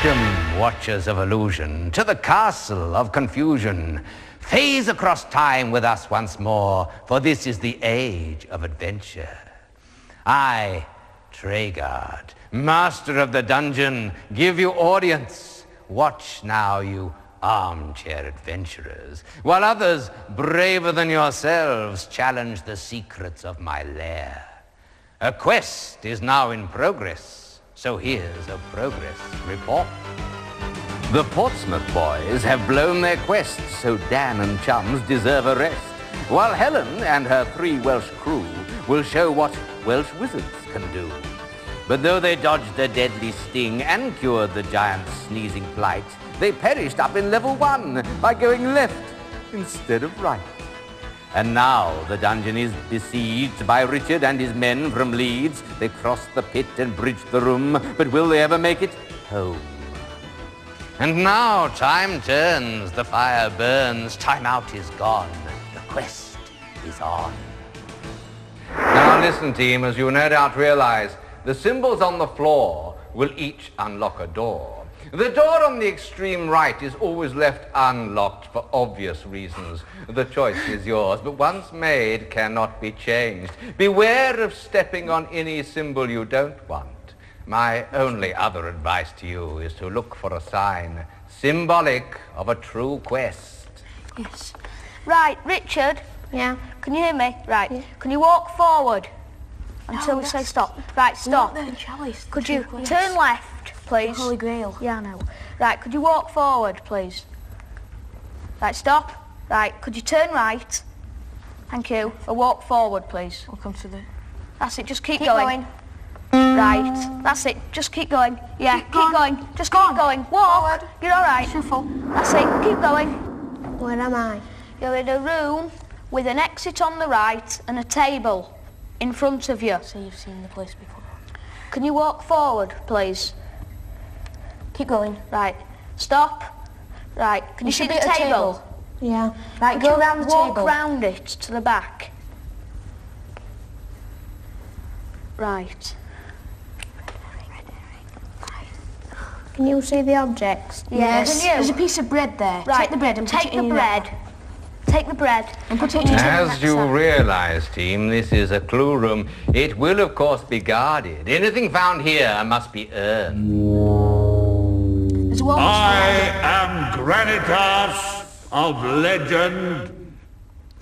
Welcome, Watchers of Illusion, to the Castle of Confusion. Phase across time with us once more, for this is the age of adventure. I, Traegard, master of the dungeon, give you audience. Watch now, you armchair adventurers, while others, braver than yourselves, challenge the secrets of my lair. A quest is now in progress, so here's a progress report. The Portsmouth boys have blown their quest, so Dan and chums deserve a rest, while Helen and her 3 Welsh crew will show what Welsh wizards can do. But though they dodged the deadly sting and cured the giant's sneezing plight, they perished up in level 1 by going left instead of right. And now the dungeon is besieged by Richard and his men from Leeds. They crossed the pit and bridged the room, but will they ever make it home? And now time turns, the fire burns, time out is gone, the quest is on. Now listen, team, as you no doubt realize, the symbols on the floor will each unlock a door. The door on the extreme right is always left unlocked for obvious reasons. The choice is yours, but once made cannot be changed. Beware of stepping on any symbol you don't want. My only other advice to you is to look for a sign symbolic of a true quest. Yes. Right, Richard. Yeah. Can you hear me? Right. Yeah. Can you walk forward until we say stop? Right, stop. Could you turn left, please? The Holy Grail. Yeah, I know. Right, could you walk forward, please? Right, stop. Right, could you turn right? Thank you. Or walk forward, please. We'll come to the... That's it, just keep going. Right, that's it, just keep going. Yeah, keep going. Just keep going. Walk. Forward. You're all right. Shuffle. That's it, keep going. Where am I? You're in a room with an exit on the right and a table in front of you. So you've seen the place before. Can you walk forward, please? Keep going. Right, stop. Right, can you see the table? Yeah. Right, go around the walk table. Walk round it to the back. Right. Can you see the objects? Yes. Can you? There's a piece of bread there. Right. Take the bread and put it in your mouth. Take the bread. And put it in your mouth. As you realize, team, this is a clue room. It will, of course, be guarded. Anything found here must be earned. There's a wall. I am Granitas of legend.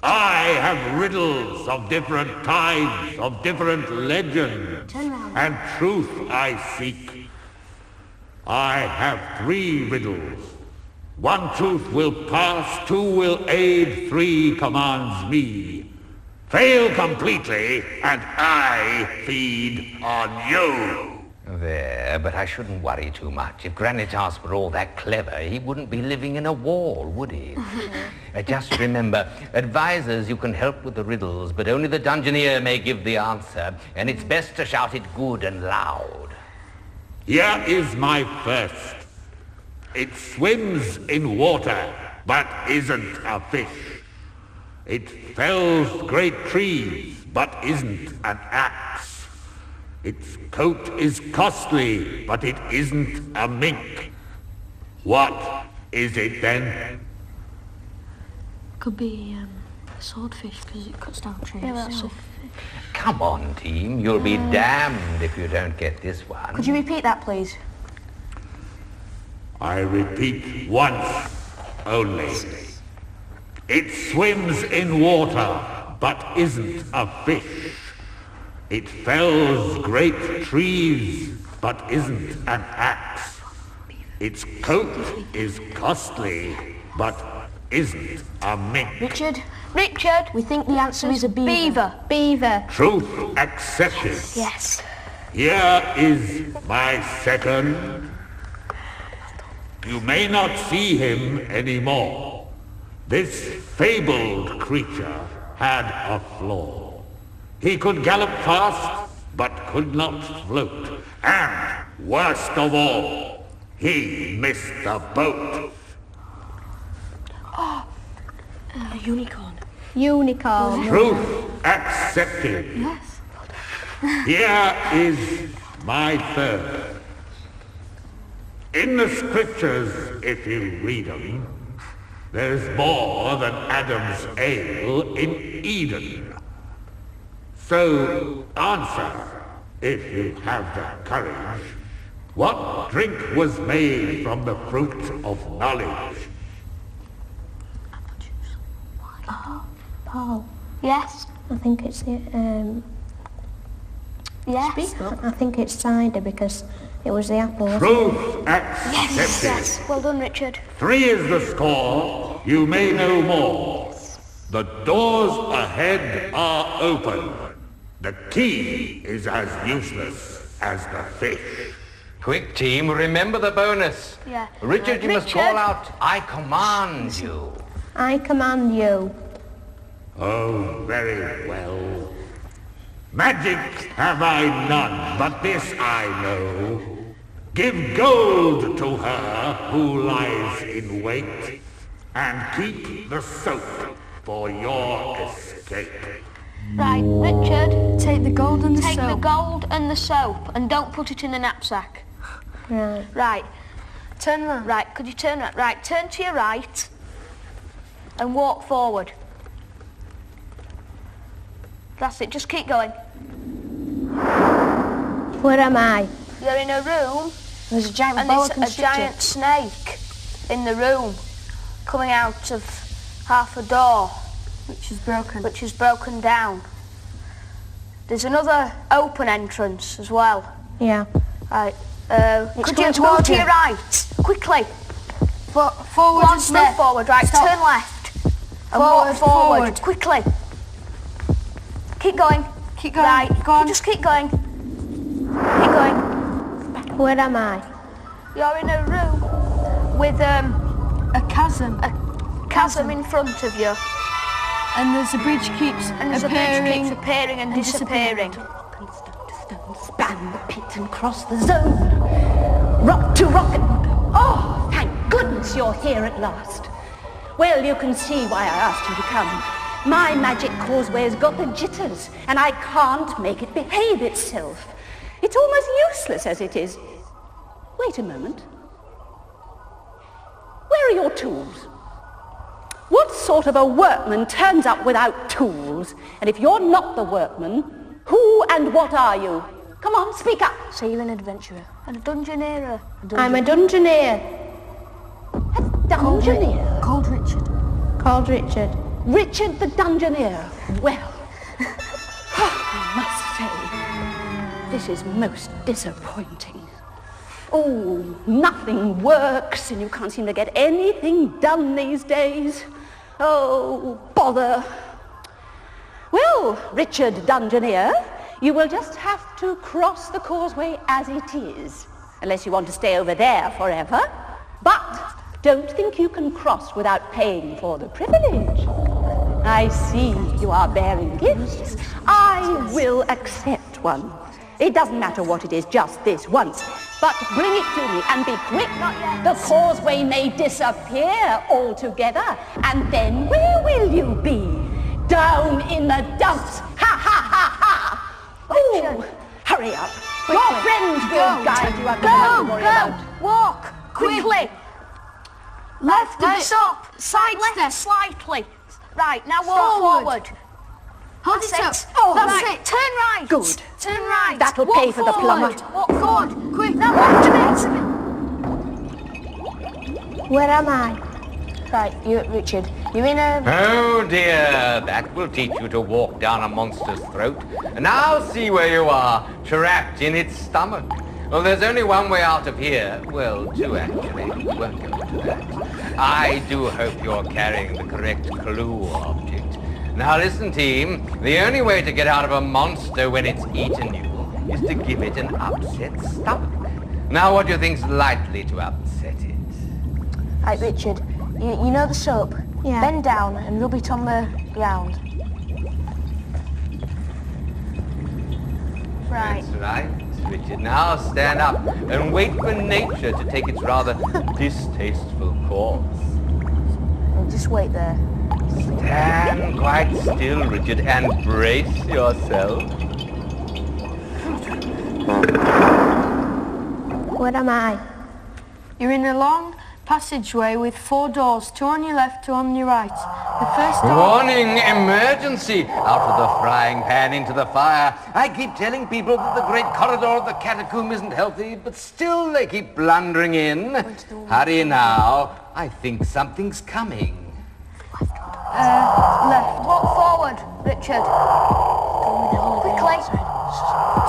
I have riddles of different types, of different legends. Turn around. And truth I seek. I have 3 riddles. 1 truth will pass, 2 will aid, 3 commands me. Fail completely, and I feed on you. There, but I shouldn't worry too much. If Granitas were all that clever, he wouldn't be living in a wall, would he? Just remember, advisors, you can help with the riddles, but only the dungeoneer may give the answer, and it's best to shout it good and loud. Here is my first. It swims in water, but isn't a fish. It fells great trees, but isn't an axe. Its coat is costly, but it isn't a mink. What is it then? Could be a swordfish because it cuts down trees. Yeah, that's a Come on, team. You'll be damned if you don't get this one. Could you repeat that, please? I repeat once only. It swims in water, but isn't a fish. It fells great trees, but isn't an axe. Its coat is costly, but isn't a mink. Richard? Richard! We think the answer is a beaver. Beaver. Truth accepted. Yes. Here is my second. You may not see him anymore. This fabled creature had a flaw. He could gallop fast, but could not float. And, worst of all, he missed the boat. A unicorn. Unicorn. Truth accepted. Yes. Here is my third. In the scriptures, if you read them, there's more than Adam's ale in Eden. So answer, if you have the courage, what drink was made from the fruit of knowledge? Paul, Yes. I think it's Yes. I think it's cider because it was the apple. Wasn't it? Truth accepted. Yes. Well done, Richard. 3 is the score. You may know more. The doors ahead are open. The key is as useless as the fish. Quick, team, remember the bonus. Yeah. Richard, you must call out, I command you. I command you. Oh, very well. Magic have I none, but this I know. Give gold to her who lies in wait, and keep the soap for your escape. Right, Richard. Take the gold and the Take the soap. gold and the soap, and don't put it in the knapsack. Right. Right. Turn round. Right, could you turn right? Right, turn to your right and walk forward. That's it, just keep going. Where am I? You're in a room There's a giant and boa there's a constrictor. giant snake in the room coming out of half a door Which is broken. which is broken down. There's another open entrance as well. Yeah. Right. Could you coming move towards to you. your right? Quickly. Forward Go on, and step. move forward. Right, Stop. turn left. And Forward, walk forward. forward. Quickly. Keep going. Keep going. Right. Go on. Just keep going. Keep going. Where am I? You're in a room with A chasm. a chasm in front of you. And there's a bridge keeps And there's a bridge keeps appearing and disappearing. disappearing. And stone to stone, span the pit and cross the zone. Rock to rock. Oh, thank goodness you're here at last. Well, you can see why I asked you to come. My magic causeway's got the jitters, and I can't make it behave itself. It's almost useless as it is. Wait a moment. Where are your tools? What sort of a workman turns up without tools? And if you're not the workman, who and what are you? Come on, speak up. So you're an adventurer and a dungeoneer. I'm a dungeoneer A dungeoneer. Called Richard. called Richard. Richard the dungeoneer. Well, I must say, this is most disappointing. Oh, nothing works and you can't seem to get anything done these days. Oh, bother. Well, Richard Dungeoneer, you will just have to cross the causeway as it is, unless you want to stay over there forever. But don't think you can cross without paying for the privilege. I see you are bearing gifts. I will accept one. It doesn't matter what it is, just this once. But bring it to me and be quick. The causeway may disappear altogether. And then where will you be? Down in the dumps. Ha ha ha ha! Oh, hurry up. Your friends will guide you. I've got nothing to worry about. Walk quickly. Left a bit. Stop. Sidestep. Left slightly. Right, now walk Forward. forward. Hold That's it up. it. Oh, That's right. it. Turn right. Good. Turn right. That'll Walk pay for the plumber. forward. Walk forward. Quick. Now walk to me. Where am I? Right, you, Richard. You're in a... Oh dear, that will teach you to walk down a monster's throat. And now see where you are, trapped in its stomach. Well, there's only one way out of here. Well, two actually. We won't go into that. I do hope you're carrying the correct clue object. Now listen, team. The only way to get out of a monster when it's eaten you is to give it an upset stomach. Now what do you think's likely to upset it? Right, Richard. You know the soap? Yeah. Bend down and rub it on the ground. Right. That's right, Richard. Now stand up and wait for nature to take its rather distasteful course. Well, just wait there. Stand quite still, Richard, and brace yourself. Where am I? You're in a long passageway with 4 doors, 2 on your left, 2 on your right. The first door... Warning, emergency! Out of the frying pan into the fire. I keep telling people that the great corridor of the catacomb isn't healthy, but still they keep blundering in. Hurry now. I think something's coming. Left. Walk forward, Richard. Quickly.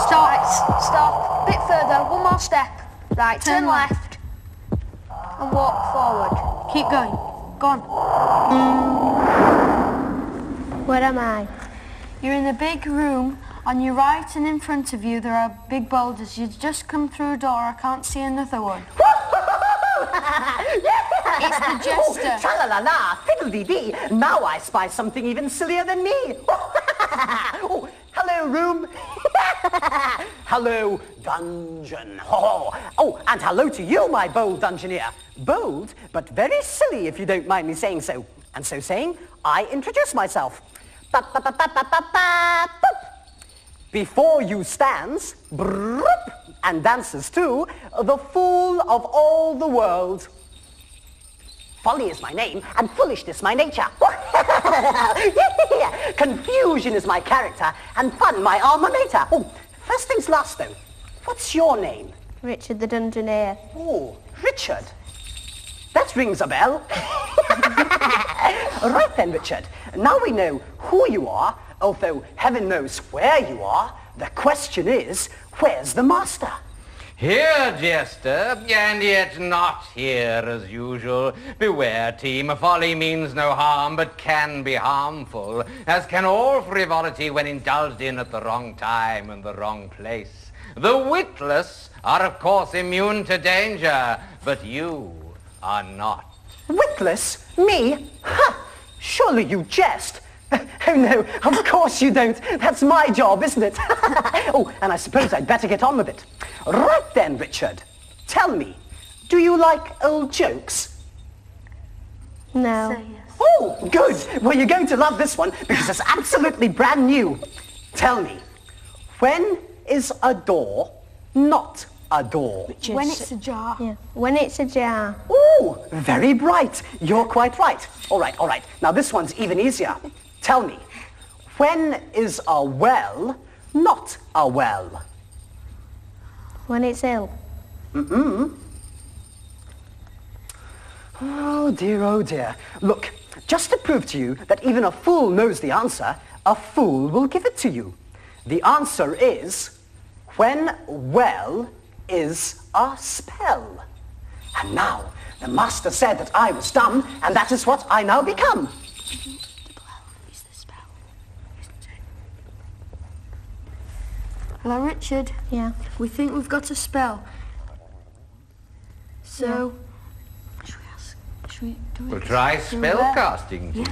Stop. Right, stop. Bit further. One more step. Right, turn left. And walk forward. Keep going. Go on. Where am I? You're in a big room. On your right and in front of you there are big boulders. You've just come through a door. I can't see another one. It's the jester. Tra-la-la-la, fiddle-dee-dee. Now I spy something even sillier than me. Oh, hello, room. Hello, dungeon. Oh, and hello to you, my bold dungeoneer. Bold, but very silly, if you don't mind me saying so. And so saying, I introduce myself. Before you stands, and dances too, the fool of all the world. Folly is my name, and foolishness my nature. Confusion is my character, and fun my alma mater. Oh, first things last though, what's your name? Richard the Dungeoneer. Oh, Richard. That rings a bell. Right then, Richard. Now we know who you are, although heaven knows where you are. The question is, where's the master? Here, Jester, and yet not here as usual. Beware, team, folly means no harm, but can be harmful, as can all frivolity when indulged in at the wrong time and the wrong place. The witless are, of course, immune to danger, but you are not. Witless? Me? Ha! Surely you jest. Oh no, of course you don't. That's my job, isn't it? Oh, and I suppose I'd better get on with it. Right then, Richard. Tell me, do you like old jokes? No. Say yes. Oh, good. Well, you're going to love this one because it's absolutely brand new. Tell me, when is a door not a door? When it's ajar. Yeah. When it's ajar. Ooh, very bright. You're quite right. All right. Now this one's even easier. Tell me, when is a well not a well? When it's ill. Oh dear. Look, just to prove to you that even a fool knows the answer, a fool will give it to you. The answer is, when well is a spell. And now, the master said that I was dumb, and that is what I now become. Hello, Richard. Yeah. We think we've got a spell. So, should we do it? We'll try spellcasting. Yeah.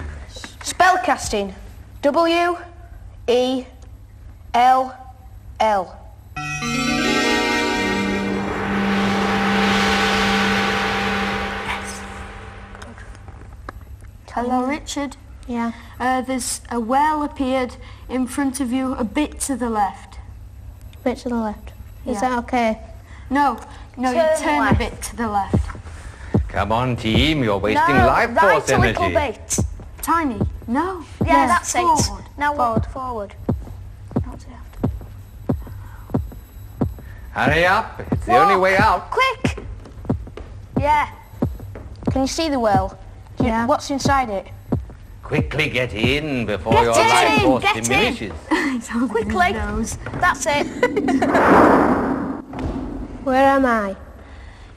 Spellcasting. W-E-L-L. Hello, Richard. Yeah. There's a well appeared in front of you, a bit to the left. Bit to the left. Is Yeah. that okay? No, you Turn turn left. a bit to the left. Come on, team, you're wasting No, life right force a energy. little bit. Tiny. No. Yeah, that's forward. it. Now walk forward. Not to left. Hurry up, it's the only way out. Quick! Yeah. Can you see the well? Yeah. What's inside it? Quickly get in before Get your in, life force get in. diminishes. Quickly. That's it. Where am I?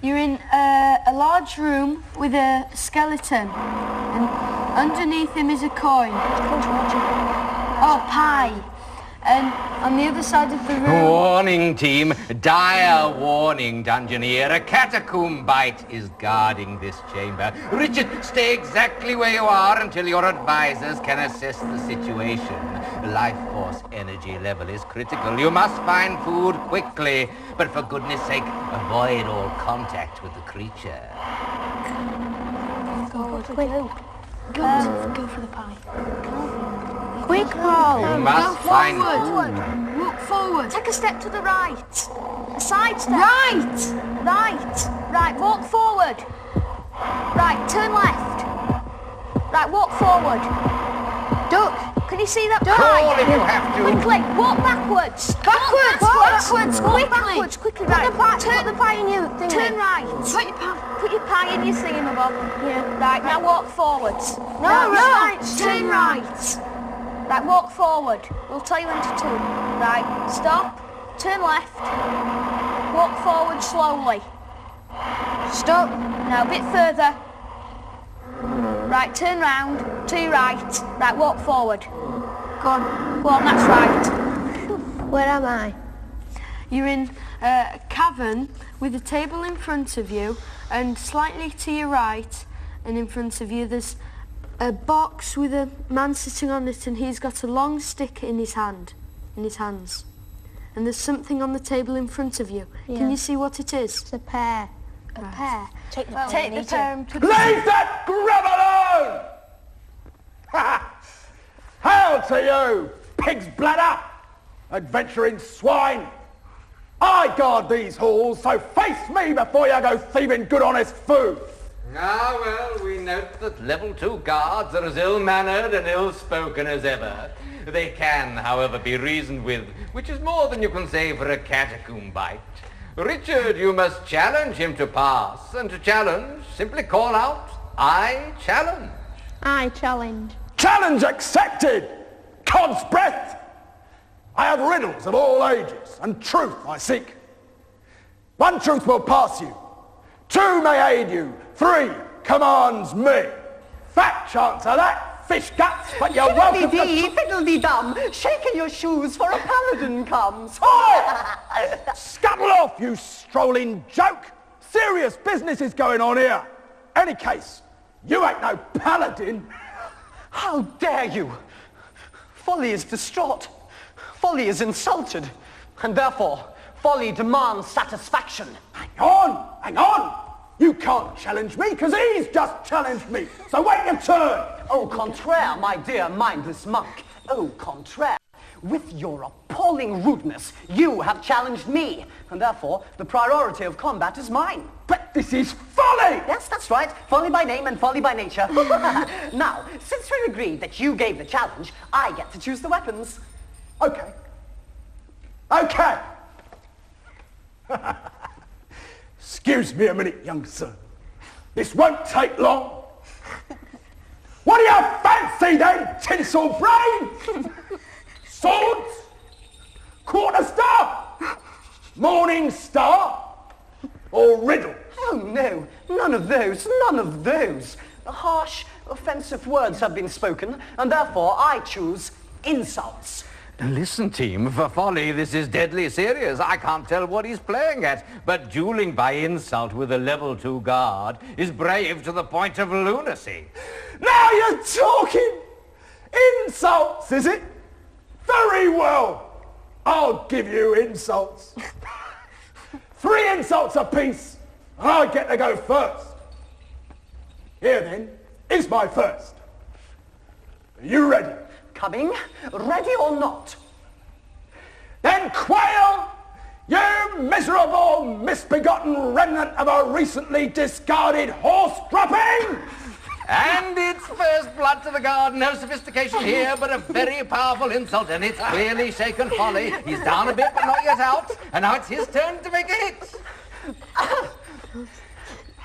You're in a large room with a skeleton, and underneath him is a coin. Oh, pie. And on the other side of the room... Warning, team. Dire warning, dungeoneer. A catacomb bite is guarding this chamber. Richard, stay exactly where you are until your advisors can assess the situation. Life force energy level is critical. You must find food quickly, but for goodness sake, avoid all contact with the creature. Go for the pie. Quick, Paul. You must Go find forward. food. Walk forward. Take a step to the right. A sidestep. Right! Right, walk forward. Right, turn left. Right, walk forward. Duck! Can you see that Crawl pie? if you have to. Quickly, walk backwards. Quickly, right. Put the pie in your thing. Turn right. Put your pie in your thingamabob. Yeah. Right, now walk forwards. No. Turn right. Right, walk forward. We'll tell you when to turn. Right, stop. Turn left. Walk forward slowly. Stop. Now a bit further. Right, turn round. To your right. Right, walk forward. Go on, that's right. Where am I? You're in a cavern with a table in front of you, and slightly to your right and in front of you there's a box with a man sitting on it, and he's got a long stick in his hands. And there's something on the table in front of you. Yeah. Can you see what it is? It's a pear. A pear. Take the pear and put Leave that grub alone! Hail to you, pig's bladder, adventuring swine! I guard these halls, so face me before you go thieving good honest food! Ah, well, we note that level 2 guards are as ill-mannered and ill-spoken as ever. They can, however, be reasoned with, which is more than you can say for a catacomb bite. Richard, you must challenge him to pass, and to challenge, simply call out, I challenge. I challenge. Challenge accepted! Cod's breath! I have riddles of all ages, and truth I seek. 1 truth will pass you. 2 may aid you. 3 commands me. Fat chance of that, fish guts, but you're welcome to... Fiddle-dee-dum, shaking your shoes for a paladin comes. Oi! Scuttle off, you strolling joke! Serious business is going on here. Any case, you ain't no paladin. How dare you? Folly is distraught. Folly is insulted. And therefore, folly demands satisfaction. Hang on! You can't challenge me, because he's just challenged me. So wait your turn. Au contraire, my dear mindless monk. Au contraire. With your appalling rudeness, you have challenged me. And therefore, the priority of combat is mine. But this is folly! Yes, that's right. Folly by name and folly by nature. Now, since we've agreed that you gave the challenge, I get to choose the weapons. Okay. Excuse me a minute, young sir. This won't take long. What do you fancy then, tinsel brain? Swords? Quarterstaff? Morning star? Or riddle? Oh, no. None of those. The harsh, offensive words have been spoken, and therefore I choose insults. Listen, team, for folly, this is deadly serious. I can't tell what he's playing at, but dueling by insult with a level 2 guard is brave to the point of lunacy. Now you're talking! Insults, is it? Very well. I'll give you insults. 3 insults apiece, and I get to go first. Here then is my first. Are you ready? Coming, ready or not? Then quail, you miserable, misbegotten remnant of a recently discarded horse dropping! And it's first blood to the guard. No sophistication here, but a very powerful insult, and it's clearly shaken folly. He's down a bit, but not yet out. And now it's his turn to make a hit.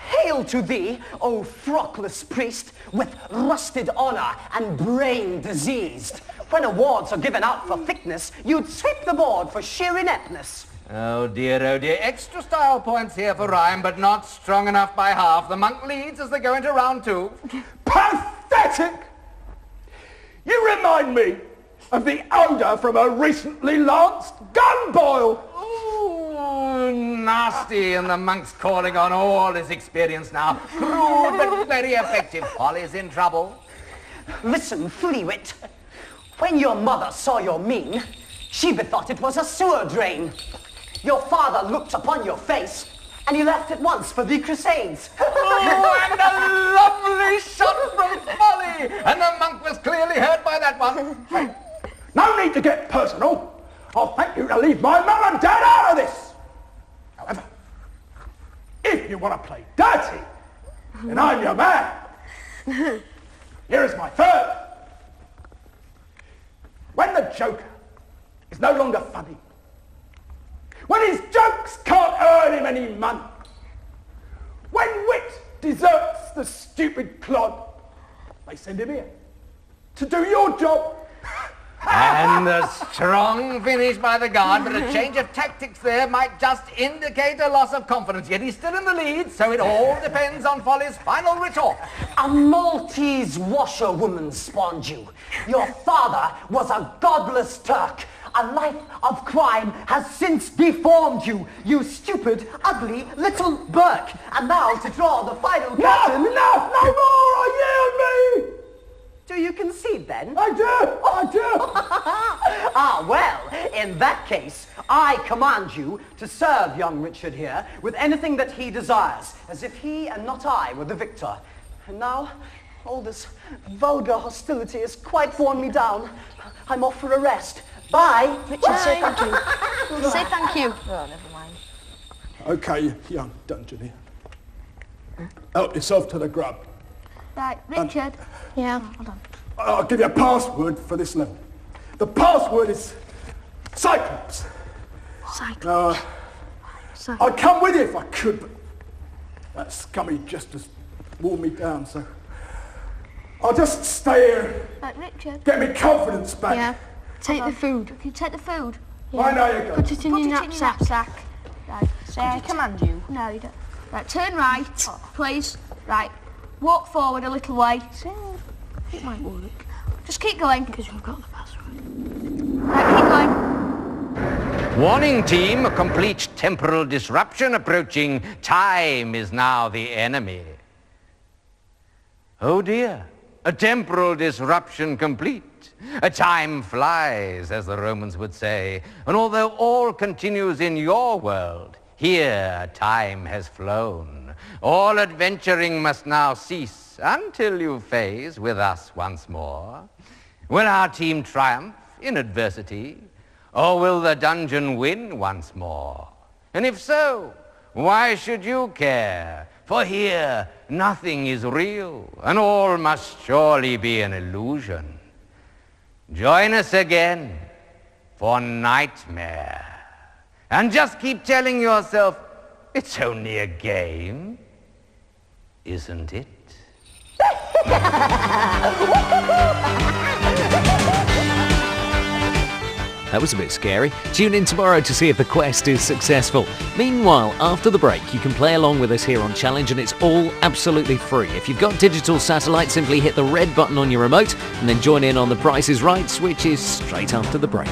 Hail to thee, O frockless priest, with rusted honor and brain diseased. When awards are given out for thickness, you'd sweep the board for sheer ineptness. Oh dear, oh dear. Extra style points here for rhyme, but not strong enough by half. The monk leads as they go into round 2. Pathetic! You remind me of the odour from a recently lanced gun boil. Ooh, nasty, and the monk's calling on all his experience now. Crude, but very effective. Folly's in trouble. Listen, Fleawit. When your mother saw your mien, she bethought it was a sewer drain. Your father looked upon your face, and he left at once for the Crusades. Oh, and a lovely shot from Folly! And the monk was clearly hurt by that one. Hey, no need to get personal. I'll thank you to leave my mum and dad out of this. if you want to play dirty, then I'm your man. Here is my third. When the Joker is no longer funny, when his jokes can't earn him any money, when wit deserts the stupid clod, they send him here to do your job. And a strong finish by the guard, but a change of tactics there might just indicate a loss of confidence. Yet he's still in the lead, so it all depends on Folly's final retort. A Maltese washerwoman spawned you. Your father was a godless Turk. A life of crime has since deformed you, you stupid, ugly little Burke. And now to draw the final curtain... No more, I yield me! Do you concede then? I do! Ah, well, in that case, I command you to serve young Richard here with anything that he desires, as if he and not I were the victor. And now, all this vulgar hostility has quite worn me down. I'm off for a rest. Bye. Richard, say thank you. Say thank you. Oh, never mind. Okay, young dungeoneer. Help yourself to the grub. Right, Richard. Yeah. Hold on. I'll give you a password for this level. The password is Cyclops. Cyclops. I'd come with you if I could, but that scummy just has worn me down, so I'll just stay here. Right, Richard. Get me confidence back. Yeah. Take the food. Can you take the food? I know you go. Put it in your knapsack. Right. Say I command you. No, you don't. Right, turn right, please. Right. Walk forward a little way. It might work. Just keep going. Because we've got the password. Right, keep going. Warning team, a complete temporal disruption approaching. Time is now the enemy. Oh dear, a temporal disruption complete. A time flies, as the Romans would say. And although all continues in your world, here time has flown. All adventuring must now cease until you phase with us once more. Will our team triumph in adversity? Or will the dungeon win once more? And if so, why should you care? For here nothing is real, and all must surely be an illusion. Join us again for Knightmare. And just keep telling yourself, it's only a game, isn't it? That was a bit scary. Tune in tomorrow to see if the quest is successful. Meanwhile, after the break, you can play along with us here on Challenge, and it's all absolutely free. If you've got digital satellite, simply hit the red button on your remote and then join in on The Price is Right, which is straight after the break.